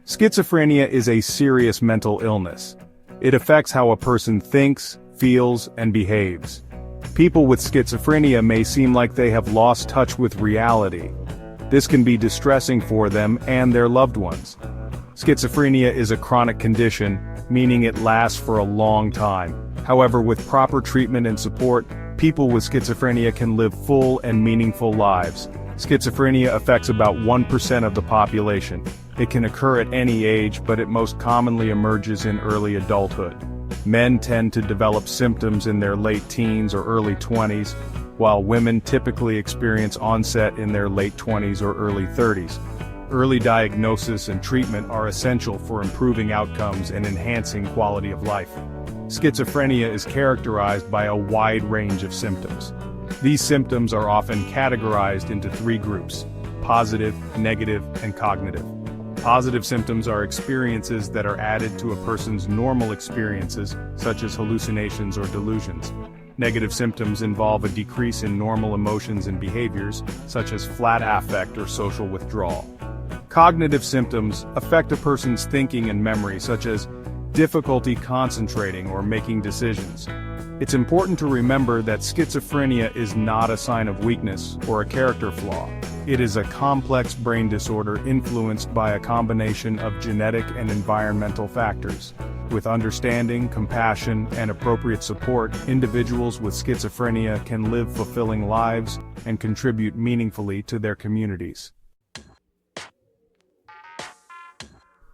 Schizophrenia is a serious mental illness. It affects how a person thinks, feels, and behaves. People with schizophrenia may seem like they have lost touch with reality. This can be distressing for them and their loved ones. Schizophrenia is a chronic condition, meaning it lasts for a long time. However, with proper treatment and support, people with schizophrenia can live full and meaningful lives. Schizophrenia affects about 1% of the population. It can occur at any age, but it most commonly emerges in early adulthood. Men tend to develop symptoms in their late teens or early 20s, while women typically experience onset in their late 20s or early 30s. Early diagnosis and treatment are essential for improving outcomes and enhancing quality of life. Schizophrenia is characterized by a wide range of symptoms. These symptoms are often categorized into three groups: positive, negative, and cognitive. Positive symptoms are experiences that are added to a person's normal experiences, such as hallucinations or delusions. Negative symptoms involve a decrease in normal emotions and behaviors, such as flat affect or social withdrawal. Cognitive symptoms affect a person's thinking and memory, such as difficulty concentrating or making decisions. It's important to remember that schizophrenia is not a sign of weakness or a character flaw. It is a complex brain disorder influenced by a combination of genetic and environmental factors. With understanding, compassion, and appropriate support, individuals with schizophrenia can live fulfilling lives and contribute meaningfully to their communities.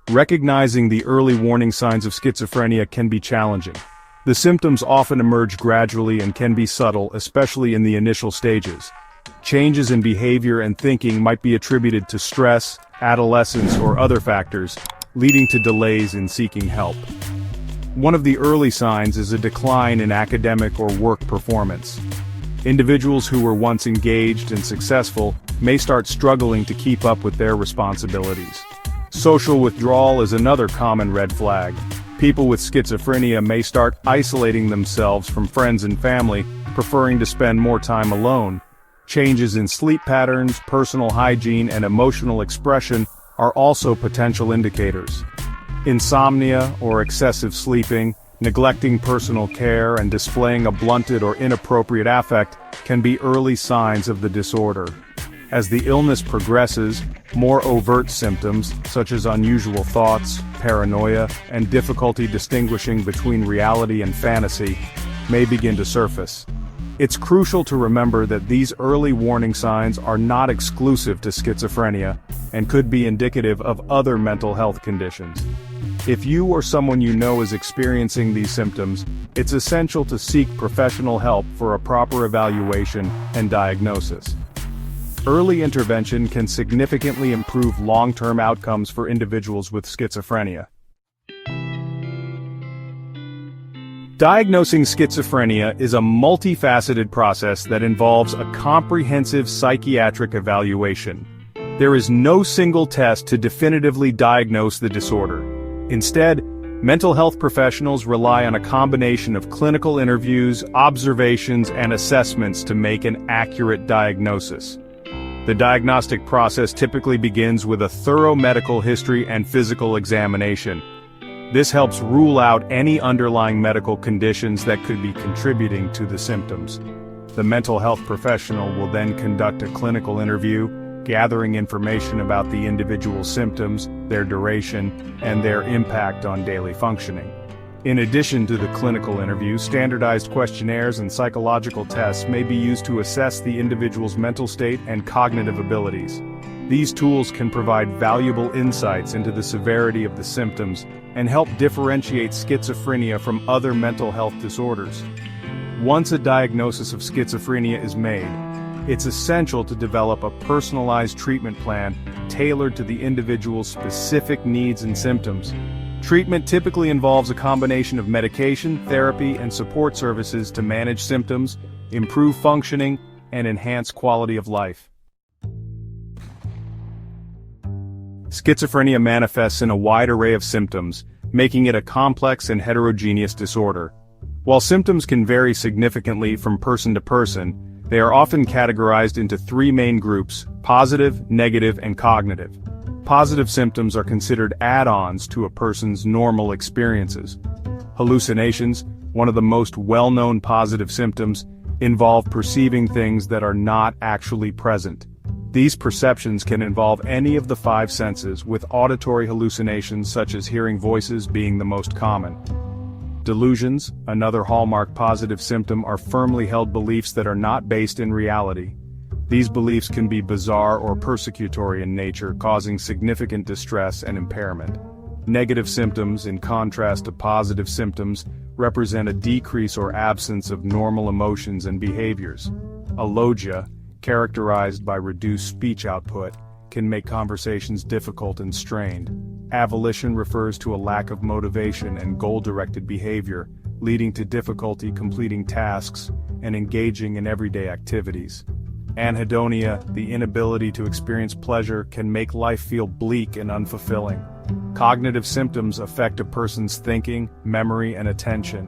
Recognizing the early warning signs of schizophrenia can be challenging. The symptoms often emerge gradually and can be subtle, especially in the initial stages. Changes in behavior and thinking might be attributed to stress, adolescence, or other factors, leading to delays in seeking help. One of the early signs is a decline in academic or work performance. Individuals who were once engaged and successful may start struggling to keep up with their responsibilities. Social withdrawal is another common red flag. People with schizophrenia may start isolating themselves from friends and family, preferring to spend more time alone. Changes in sleep patterns, personal hygiene, and emotional expression are also potential indicators. Insomnia or excessive sleeping, neglecting personal care, and displaying a blunted or inappropriate affect can be early signs of the disorder. As the illness progresses, more overt symptoms, such as unusual thoughts, paranoia, and difficulty distinguishing between reality and fantasy, may begin to surface. It's crucial to remember that these early warning signs are not exclusive to schizophrenia and could be indicative of other mental health conditions. If you or someone you know is experiencing these symptoms, it's essential to seek professional help for a proper evaluation and diagnosis. Early intervention can significantly improve long-term outcomes for individuals with schizophrenia. Diagnosing schizophrenia is a multifaceted process that involves a comprehensive psychiatric evaluation. There is no single test to definitively diagnose the disorder. Instead, mental health professionals rely on a combination of clinical interviews, observations, and assessments to make an accurate diagnosis. The diagnostic process typically begins with a thorough medical history and physical examination. This helps rule out any underlying medical conditions that could be contributing to the symptoms. The mental health professional will then conduct a clinical interview, gathering information about the individual's symptoms, their duration, and their impact on daily functioning. In addition to the clinical interview, standardized questionnaires and psychological tests may be used to assess the individual's mental state and cognitive abilities. These tools can provide valuable insights into the severity of the symptoms and help differentiate schizophrenia from other mental health disorders. Once a diagnosis of schizophrenia is made, it's essential to develop a personalized treatment plan tailored to the individual's specific needs and symptoms. Treatment typically involves a combination of medication, therapy, and support services to manage symptoms, improve functioning, and enhance quality of life. Schizophrenia manifests in a wide array of symptoms, making it a complex and heterogeneous disorder. While symptoms can vary significantly from person to person, they are often categorized into three main groups: positive, negative, and cognitive. Positive symptoms are considered add-ons to a person's normal experiences. Hallucinations, one of the most well-known positive symptoms, involve perceiving things that are not actually present. These perceptions can involve any of the five senses, with auditory hallucinations such as hearing voices being the most common. Delusions, another hallmark positive symptom, are firmly held beliefs that are not based in reality. These beliefs can be bizarre or persecutory in nature, causing significant distress and impairment. Negative symptoms, in contrast to positive symptoms, represent a decrease or absence of normal emotions and behaviors. Alogia, characterized by reduced speech output, can make conversations difficult and strained. Avolition refers to a lack of motivation and goal-directed behavior, leading to difficulty completing tasks and engaging in everyday activities. Anhedonia, the inability to experience pleasure, can make life feel bleak and unfulfilling. Cognitive symptoms affect a person's thinking, memory, and attention.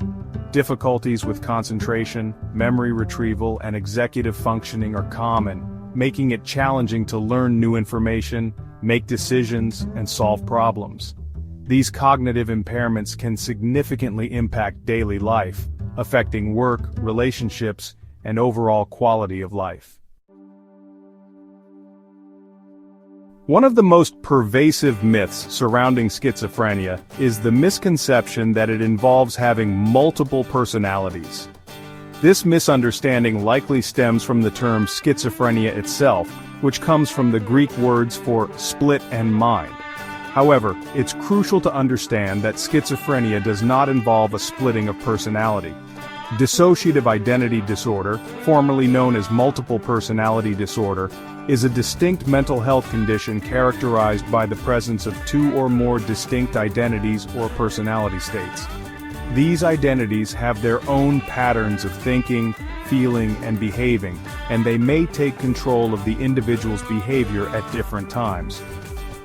Difficulties with concentration, memory retrieval, and executive functioning are common, making it challenging to learn new information, make decisions, and solve problems. These cognitive impairments can significantly impact daily life, affecting work, relationships, and overall quality of life. One of the most pervasive myths surrounding schizophrenia is the misconception that it involves having multiple personalities. This misunderstanding likely stems from the term schizophrenia itself, which comes from the Greek words for split and mind. However, it's crucial to understand that schizophrenia does not involve a splitting of personality. Dissociative identity disorder, formerly known as multiple personality disorder, is a distinct mental health condition characterized by the presence of two or more distinct identities or personality states. These identities have their own patterns of thinking, feeling, and behaving, and they may take control of the individual's behavior at different times.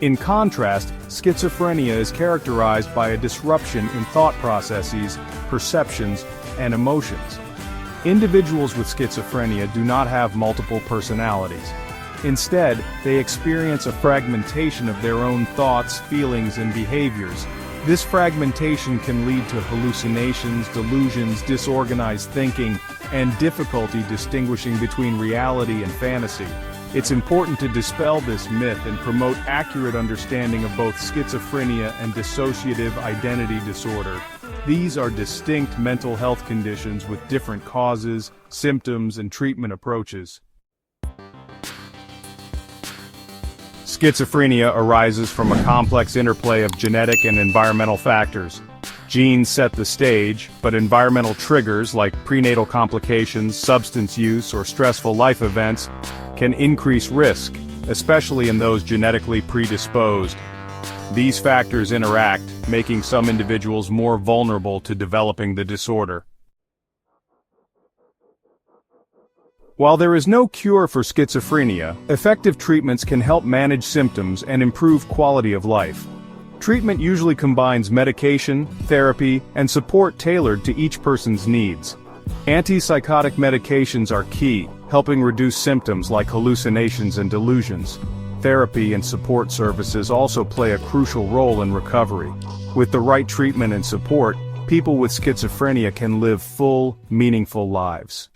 In contrast, schizophrenia is characterized by a disruption in thought processes, perceptions, and emotions. Individuals with schizophrenia do not have multiple personalities. Instead, they experience a fragmentation of their own thoughts, feelings, and behaviors. This fragmentation can lead to hallucinations, delusions, disorganized thinking, and difficulty distinguishing between reality and fantasy. It's important to dispel this myth and promote accurate understanding of both schizophrenia and dissociative identity disorder. These are distinct mental health conditions with different causes, symptoms, and treatment approaches. Schizophrenia arises from a complex interplay of genetic and environmental factors. Genes set the stage, but environmental triggers like prenatal complications, substance use, or stressful life events can increase risk, especially in those genetically predisposed. These factors interact, making some individuals more vulnerable to developing the disorder. While there is no cure for schizophrenia, effective treatments can help manage symptoms and improve quality of life. Treatment usually combines medication, therapy, and support tailored to each person's needs. Antipsychotic medications are key, helping reduce symptoms like hallucinations and delusions. Therapy and support services also play a crucial role in recovery. With the right treatment and support, people with schizophrenia can live full, meaningful lives.